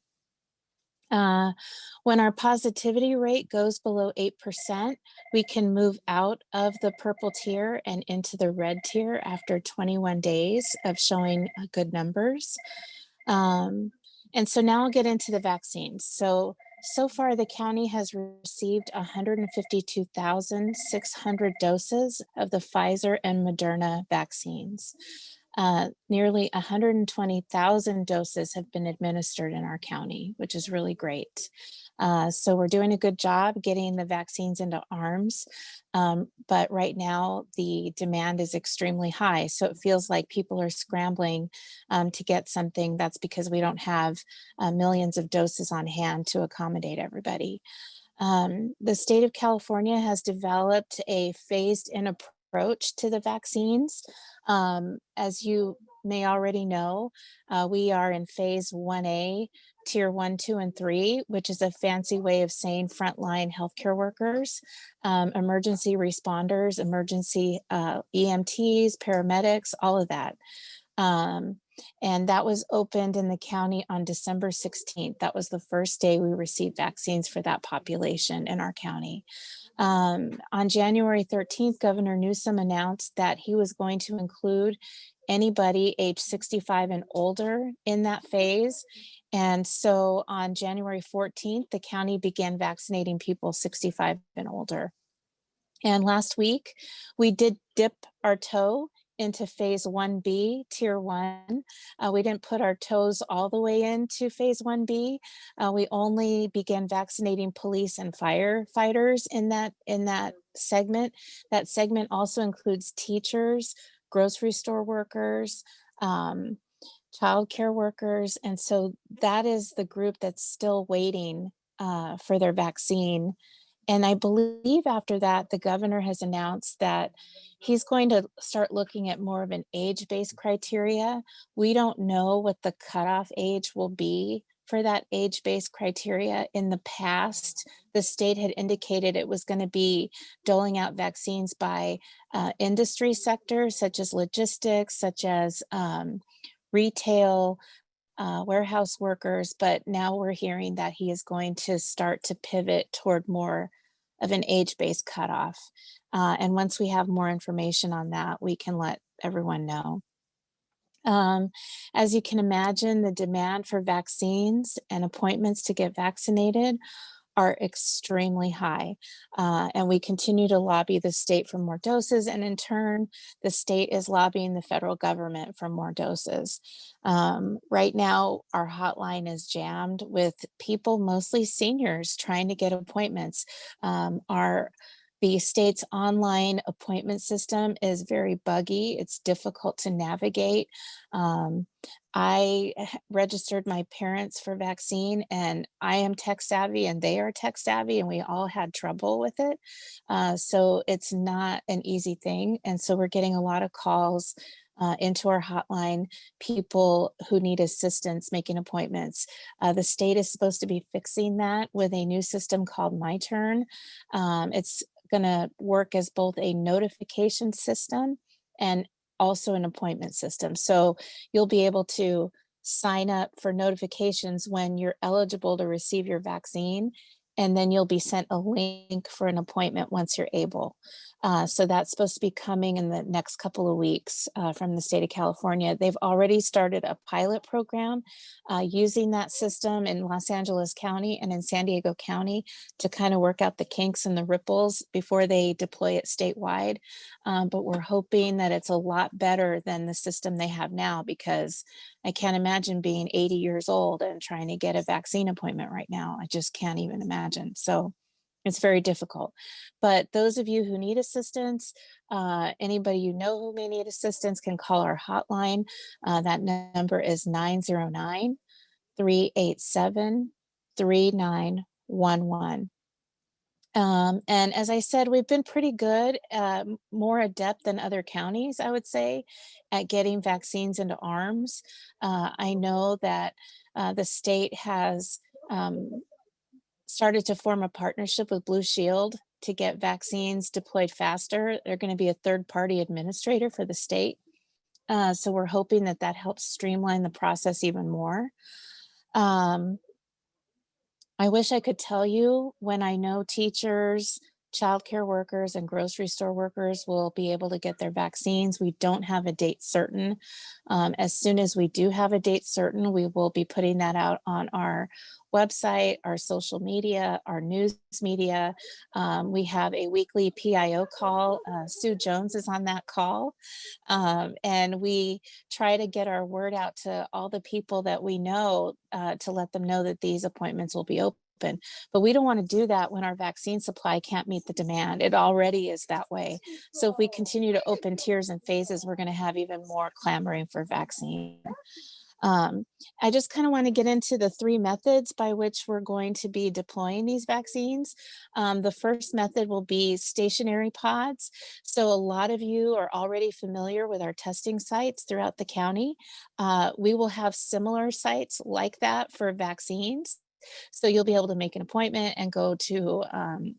When our positivity rate goes below 8%, we can move out of the purple tier and into the red tier after 21 days of showing good numbers. And so now I'll get into the vaccines. So far the county has received 152,600 doses of the Pfizer and Moderna vaccines. Nearly 120,000 doses have been administered in our county, which is really great. So we're doing a good job getting the vaccines into arms, but right now the demand is extremely high. So it feels like people are scrambling to get something. That's because we don't have millions of doses on hand to accommodate everybody. The state of California has developed a phased-in approach to the vaccines. As you may already know, we are in phase 1A, tier 1, 2, and 3, which is a fancy way of saying frontline healthcare workers, emergency responders, emergency EMTs, paramedics, all of that. And that was opened in the county on December 16th. That was the first day we received vaccines for that population in our county. On January 13th, Governor Newsom announced that he was going to include anybody age 65 and older in that phase. And so on January 14th, the county began vaccinating people 65 and older. And last week, we did dip our toe into phase 1B, tier 1. We didn't put our toes all the way into phase 1B. We only began vaccinating police and firefighters in that segment. That segment also includes teachers, grocery store workers, childcare workers. And so that is the group that's still waiting for their vaccine. And I believe after that, the governor has announced that he's going to start looking at more of an age-based criteria. We don't know what the cutoff age will be for that age-based criteria. In the past, the state had indicated it was going to be doling out vaccines by industry sectors, such as logistics, such as retail, warehouse workers, but now we're hearing that he is going to start to pivot toward more of an age-based cutoff. And once we have more information on that, we can let everyone know. As you can imagine, the demand for vaccines and appointments to get vaccinated are extremely high. And we continue to lobby the state for more doses. And in turn, the state is lobbying the federal government for more doses. Right now, our hotline is jammed with people, mostly seniors, trying to get appointments. The state's online appointment system is very buggy. It's difficult to navigate. I registered my parents for vaccine, and I am tech savvy and they are tech savvy, and we all had trouble with it. So it's not an easy thing. And so we're getting a lot of calls into our hotline, people who need assistance making appointments. The state is supposed to be fixing that with a new system called My Turn. It's going to work as both a notification system and also an appointment system. So you'll be able to sign up for notifications when you're eligible to receive your vaccine, and then you'll be sent a link for an appointment once you're able. So that's supposed to be coming in the next couple of weeks from the state of California. They've already started a pilot program using that system in Los Angeles County and in San Diego County to kind of work out the kinks and the ripples before they deploy it statewide. But we're hoping that it's a lot better than the system they have now, because I can't imagine being 80 years old and trying to get a vaccine appointment right now. I just can't even imagine. So it's very difficult. But those of you who need assistance, anybody you know who may need assistance can call our hotline. That number is 909-387-3911. And as I said, we've been pretty good, more adept than other counties, I would say, at getting vaccines into arms. I know that the state has started to form a partnership with Blue Shield to get vaccines deployed faster. They're going to be a third-party administrator for the state. So we're hoping that that helps streamline the process even more. I wish I could tell you when I know teachers, childcare workers, and grocery store workers will be able to get their vaccines. We don't have a date certain. As soon as we do have a date certain, we will be putting that out on our website, our social media, our news media. We have a weekly PIO call. Sue Jones is on that call. And we try to get our word out to all the people that we know to let them know that these appointments will be open. But we don't want to do that when our vaccine supply can't meet the demand. It already is that way. So if we continue to open tiers and phases, we're going to have even more clamoring for vaccine. I just kind of want to get into the three methods by which we're going to be deploying these vaccines. The first method will be stationary pods. So a lot of you are already familiar with our testing sites throughout the county. We will have similar sites like that for vaccines. So you'll be able to make an appointment and go to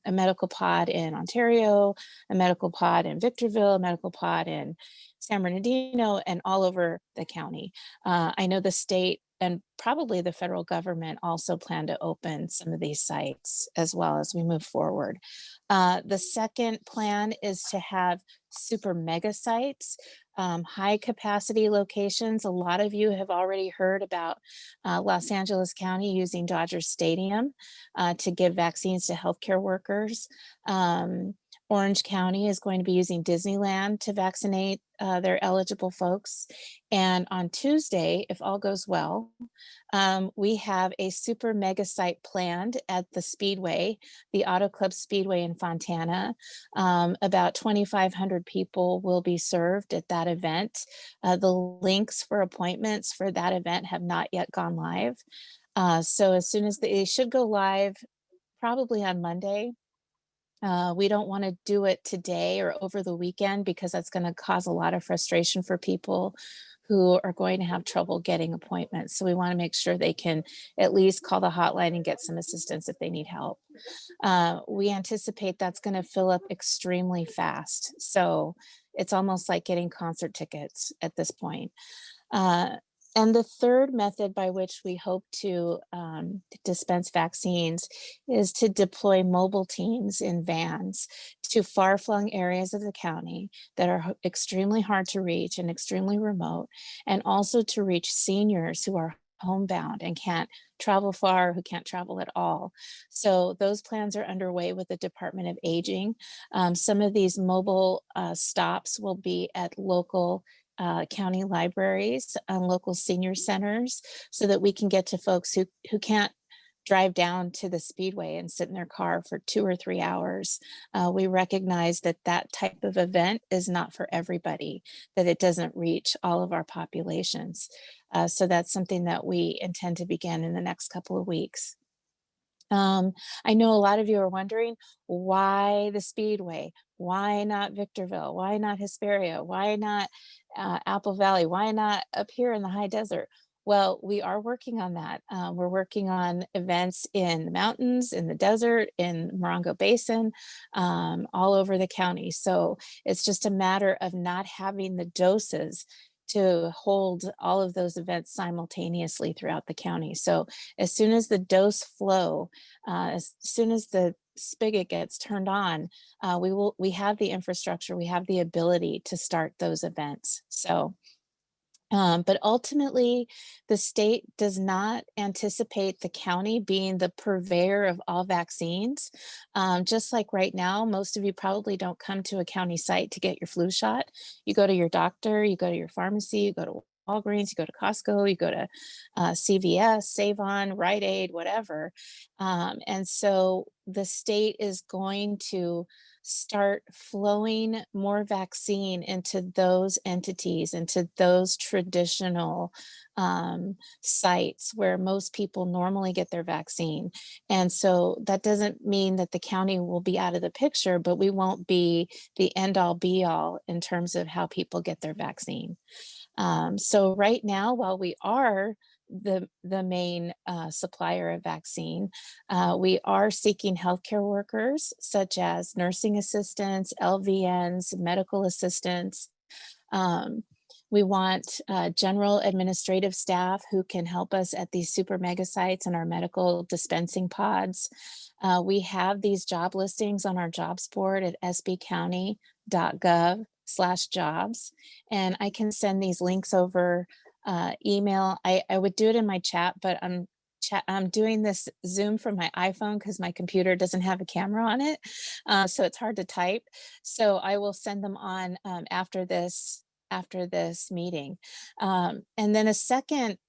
a medical pod in Ontario, a medical pod in Victorville, a medical pod in San Bernardino, and all over the county. I know the state and probably the federal government also plan to open some of these sites as well as we move forward. The second plan is to have super mega sites, high capacity locations. A lot of you have already heard about Los Angeles County using Dodger Stadium to give vaccines to healthcare workers. Orange County is going to be using Disneyland to vaccinate their eligible folks. And on Tuesday, if all goes well, we have a super mega site planned at the Speedway, the Auto Club Speedway in Fontana. About 2,500 people will be served at that event. The links for appointments for that event have not yet gone live. So as soon as they should go live, probably on Monday. We don't want to do it today or over the weekend because that's going to cause a lot of frustration for people who are going to have trouble getting appointments. So we want to make sure they can at least call the hotline and get some assistance if they need help. We anticipate that's going to fill up extremely fast. So it's almost like getting concert tickets at this point. And the third method by which we hope to dispense vaccines is to deploy mobile teams in vans to far-flung areas of the county that are extremely hard to reach and extremely remote, and also to reach seniors who are homebound and can't travel far, who can't travel at all. So those plans are underway with the Department of Aging. Some of these mobile stops will be at local county libraries and local senior centers, so that we can get to folks who can't drive down to the speedway and sit in their car for 2 or 3 hours. We recognize that that type of event is not for everybody, that it doesn't reach all of our populations. So that's something that we intend to begin in the next couple of weeks. I know a lot of you are wondering, why the Speedway? Why not Victorville? Why not Hesperia? Why not Apple Valley? Why not up here in the high desert? Well, we are working on that. We're working on events in the mountains, in the desert, in Morongo Basin, all over the county. So it's just a matter of not having the doses to hold all of those events simultaneously throughout the county. So as soon as the dose flow, as soon as the spigot gets turned on, we have the infrastructure, we have the ability to start those events. So but ultimately, the state does not anticipate the county being the purveyor of all vaccines. Just like right now, most of you probably don't come to a county site to get your flu shot. You go to your doctor, you go to your pharmacy, you go to Walgreens, you go to Costco, you go to CVS, Save-On, Rite Aid, whatever. And so the state is going to start flowing more vaccine into those entities, into those traditional sites where most people normally get their vaccine. And so that doesn't mean that the county will be out of the picture, but we won't be the end all be all in terms of how people get their vaccine. So right now, while we are the main supplier of vaccine, we are seeking healthcare workers such as nursing assistants, LVNs, medical assistants. We want general administrative staff who can help us at these super mega sites and our medical dispensing pods. We have these job listings on our jobs board at sbcounty.gov/jobs, and I can send these links over email. I would do it in my chat, but I'm doing this Zoom from my iPhone because my computer doesn't have a camera on it, so it's hard to type. So I will send them on after this meeting. And then a second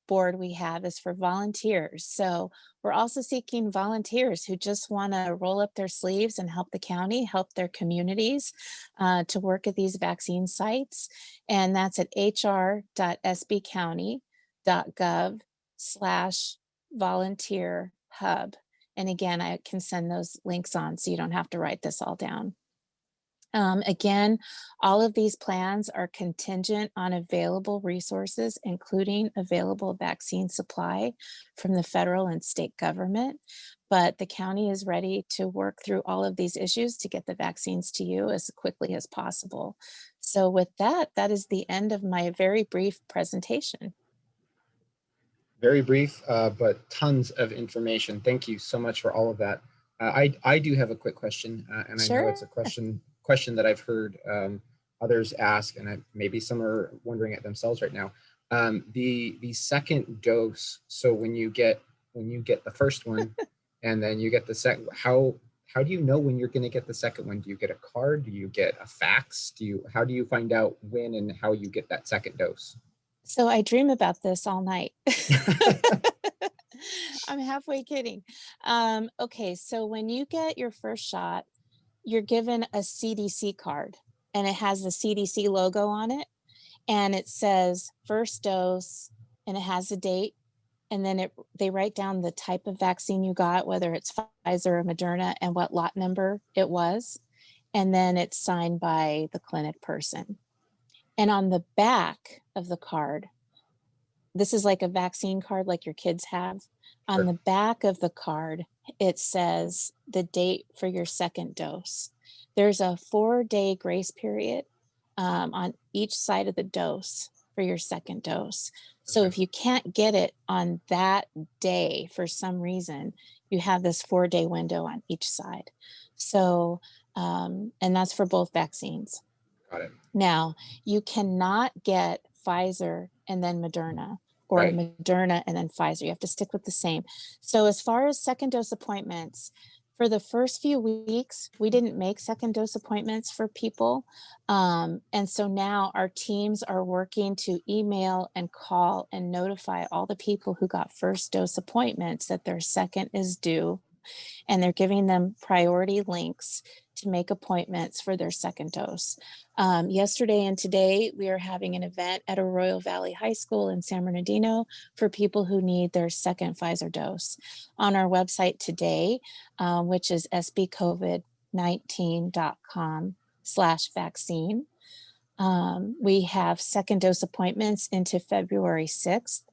board we have is for volunteers. So we're also seeking volunteers who just want to roll up their sleeves and help the county, help their communities to work at these vaccine sites. And that's at hr.sbcounty.gov/volunteer hub. And again, I can send those links on so you don't have to write this all down. Again, all of these plans are contingent on available resources, including available vaccine supply from the federal and state government. But the county is ready to work through all of these issues to get the vaccines to you as quickly as possible. So with that, that is the end of my very brief presentation. Very brief, but tons of information. Thank you so much for all of that. I do have a quick question, and I know it's a question that I've heard others ask, and maybe some are wondering it themselves right now. The second dose. So when you get the first one, and then you get the second, how do you know when you're going to get the second one? Do you get a card? Do you get a fax? How do you find out when and how you get that second dose? So I dream about this all night. I'm halfway kidding. Okay, so when you get your first shot, you're given a CDC card, and it has the CDC logo on it, and it says first dose, and it has a date, and then they write down the type of vaccine you got, whether it's Pfizer or Moderna, and what lot number it was, and then it's signed by the clinic person. And on the back of the card, this is like a vaccine card like your kids have. On the back of the card, it says the date for your second dose. There's a 4-day grace period on each side of the dose. for your second dose. So if you can't get it on that day for some reason, you have this 4-day window on each side. So, and that's for both vaccines. Got it. Now, you cannot get Pfizer and then Moderna, or Right. Moderna and then Pfizer. You have to stick with the same. So as far as second dose appointments, for the first few weeks, we didn't make second dose appointments for people. And so now our teams are working to email and call and notify all the people who got first dose appointments that their second is due. And they're giving them priority links to make appointments for their second dose. Yesterday and today, we are having an event at Arroyo Valley High School in San Bernardino for people who need their second Pfizer dose. On our website today, which is sbcovid19.com/vaccine, we have second dose appointments into February 6th.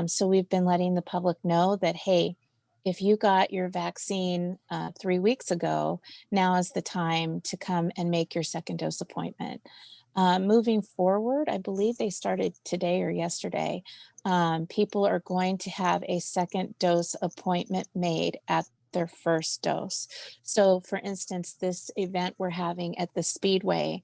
So we've been letting the public know that, hey, if you got your vaccine 3 weeks ago, now is the time to come and make your second dose appointment. Moving forward, I believe they started today or yesterday. People are going to have a second dose appointment made at their first dose. So for instance, this event we're having at the Speedway,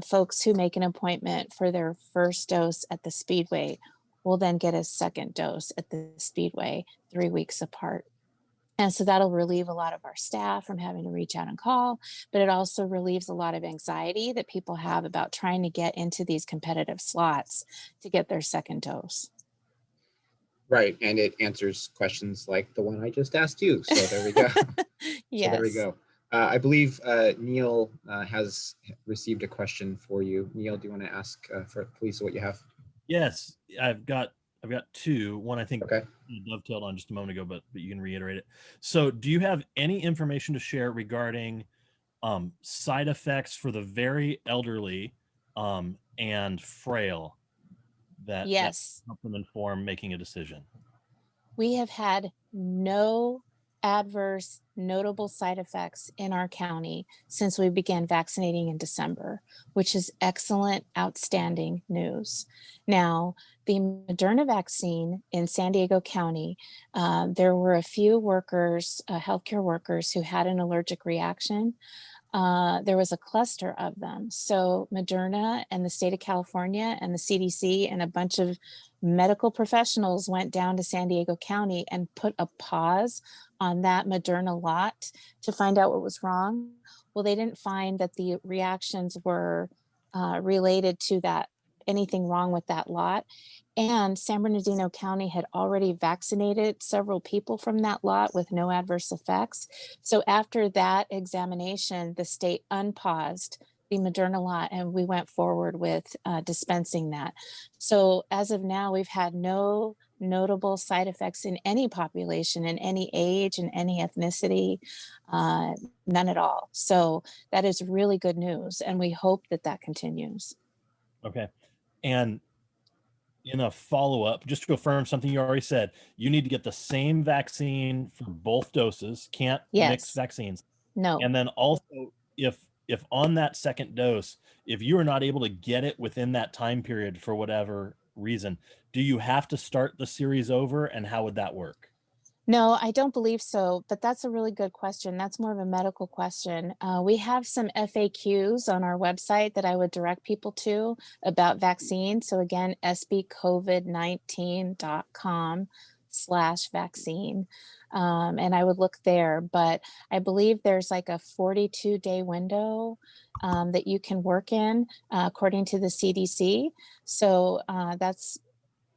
folks who make an appointment for their first dose at the Speedway will then get a second dose at the Speedway 3 weeks apart. And so that'll relieve a lot of our staff from having to reach out and call, but it also relieves a lot of anxiety that people have about trying to get into these competitive slots to get their second dose. Right. And it answers questions like the one I just asked you. So there we go. Yes. So there we go. I believe Neil has received a question for you. Neil, do you want to ask for Felisa what you have? Yes, I've got two. One I think Okay. you dovetailed on just a moment ago, but you can reiterate it. So do you have any information to share regarding side effects for the very elderly and frail that Yes. help them inform making a decision? We have had no adverse notable side effects in our county since we began vaccinating in December, which is excellent, outstanding news. Now, the Moderna vaccine in San Diego County, there were a few workers, healthcare workers, who had an allergic reaction. There was a cluster of them. So Moderna and the state of California and the CDC and a bunch of medical professionals went down to San Diego County and put a pause on that Moderna lot to find out what was wrong. Well, they didn't find that the reactions were related to that, anything wrong with that lot. And San Bernardino County had already vaccinated several people from that lot with no adverse effects. So after that examination, the state unpaused the Moderna lot and we went forward with dispensing that. So as of now, we've had no notable side effects in any population, in any age, in any ethnicity, none at all. So that is really good news. And we hope that that continues. Okay. And in a follow-up, just to affirm something you already said, you need to get the same vaccine for both doses, can't mix Yes. vaccines. No. And then also, if on that second dose, if you are not able to get it within that time period for whatever reason, do you have to start the series over, and how would that work? No, I don't believe so, but that's a really good question. That's more of a medical question. We have some FAQs on our website that I would direct people to about vaccines. So again, sbcovid19.com/vaccine. And I would look there, but I believe there's like a 42-day window that you can work in according to the CDC. So that's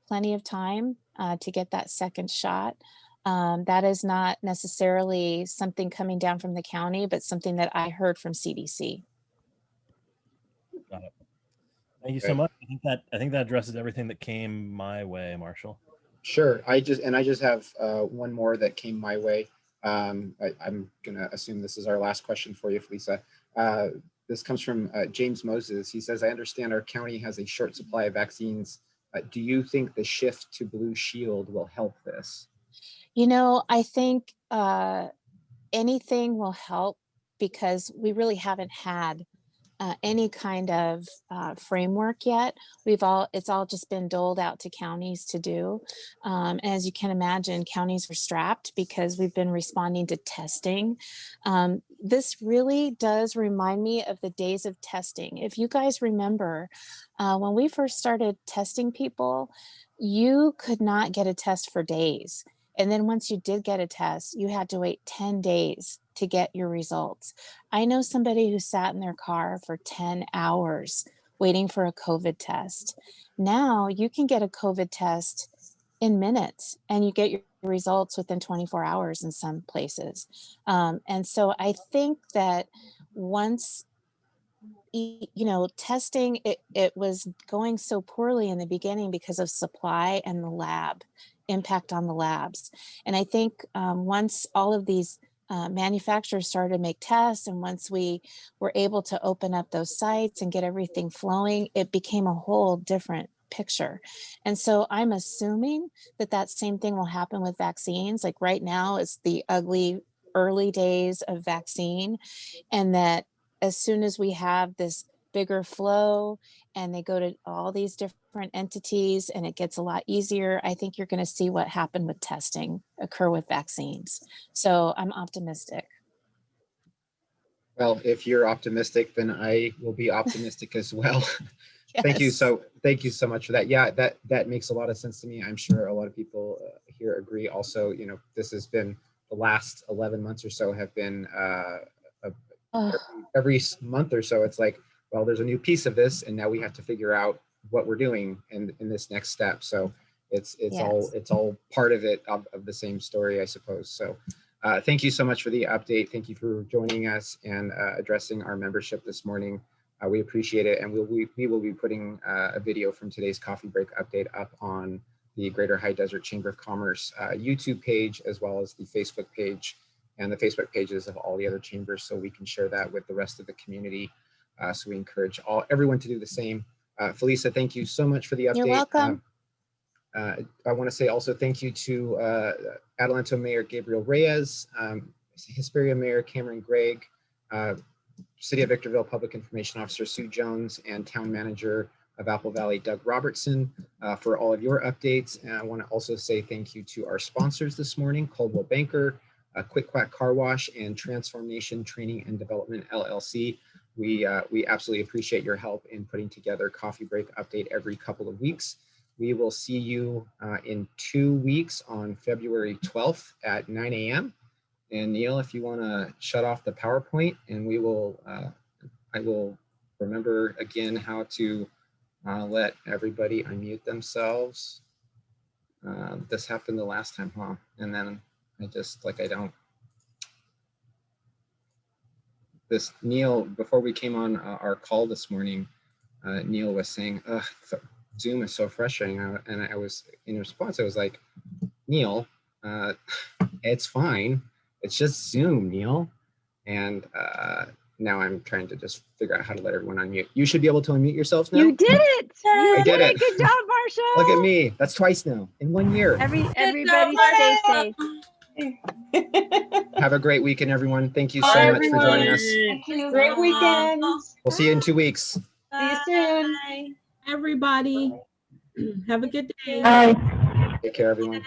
plenty of time to get that second shot. That is not necessarily something coming down from the county, but something that I heard from CDC. Got it. Thank you so Okay. much. I think that addresses everything that came my way, Marshall. Sure. I just have one more that came my way. I'm gonna assume this is our last question for you, Felisa. This comes from James Moses. He says, I understand our county has a short supply of vaccines. Do you think the shift to Blue Shield will help this? You know, I think anything will help because we really haven't had any kind of framework yet. It's all just been doled out to counties to do. As you can imagine, counties are strapped because we've been responding to testing. This really does remind me of the days of testing. If you guys remember, when we first started testing people, you could not get a test for days. And then once you did get a test, you had to wait 10 days to get your results. I know somebody who sat in their car for 10 hours waiting for a COVID test. Now you can get a COVID test in minutes and you get your results within 24 hours in some places. And so I think that once testing, it was going so poorly in the beginning because of supply and the lab impact on the labs. And I think once all of these manufacturers started to make tests, and once we were able to open up those sites and get everything flowing, it became a whole different picture. And so I'm assuming that that same thing will happen with vaccines. Like right now, it's the ugly early days of vaccine, and that as soon as we have this bigger flow and they go to all these different entities and it gets a lot easier, I think you're going to see what happened with testing occur with vaccines. So I'm optimistic. Well, if you're optimistic, then I will be optimistic as well. Yes. Thank you so much for that. Yeah, that makes a lot of sense to me. I'm sure a lot of people here agree. Also, this has been the last 11 months or so have been every month or so. It's like, well, there's a new piece of this, and now we have to figure out what we're doing in this next step. So it's all part of it of the same story, I suppose. So thank you so much for the update. Thank you for joining us and addressing our membership this morning. We appreciate it, and we will be putting a video from today's coffee break update up on the Greater High Desert Chamber of Commerce YouTube page, as well as the Facebook page and the Facebook pages of all the other chambers, so we can share that with the rest of the community. So we encourage everyone to do the same. Felisa, thank you so much for the update. You're welcome. I want to say also thank you to Adelanto Mayor Gabriel Reyes, Hesperia Mayor Cameron Gregg, City of Victorville Public Information Officer Sue Jones, and Town Manager of Apple Valley Doug Robertson for all of your updates. And I want to also say thank you to our sponsors this morning, Coldwell Banker, Quick Quack Car Wash, and Transformation Training and Development LLC. We absolutely appreciate your help in putting together Coffee Break Update every couple of weeks. We will see you in 2 weeks on February 12th at 9 a.m. And Neil, if you want to shut off the PowerPoint, and I will remember again how to let everybody unmute themselves. This happened the last time, huh? And then Neil, before we came on our call this morning, Neil was saying, Zoom is so frustrating. And I was, in response, I was like, Neil, it's fine. It's just Zoom, Neil. And now I'm trying to just figure out how to let everyone unmute. You should be able to unmute yourselves now. You did it. I did it. Good job, Marshall. Look at me. That's twice now in 1 year. Everybody stay safe. Have a great weekend, everyone. Thank you so much for joining us. Thank you. Great weekend. We'll see you in 2 weeks. See you soon. Everybody, have a good day. Take care, everyone.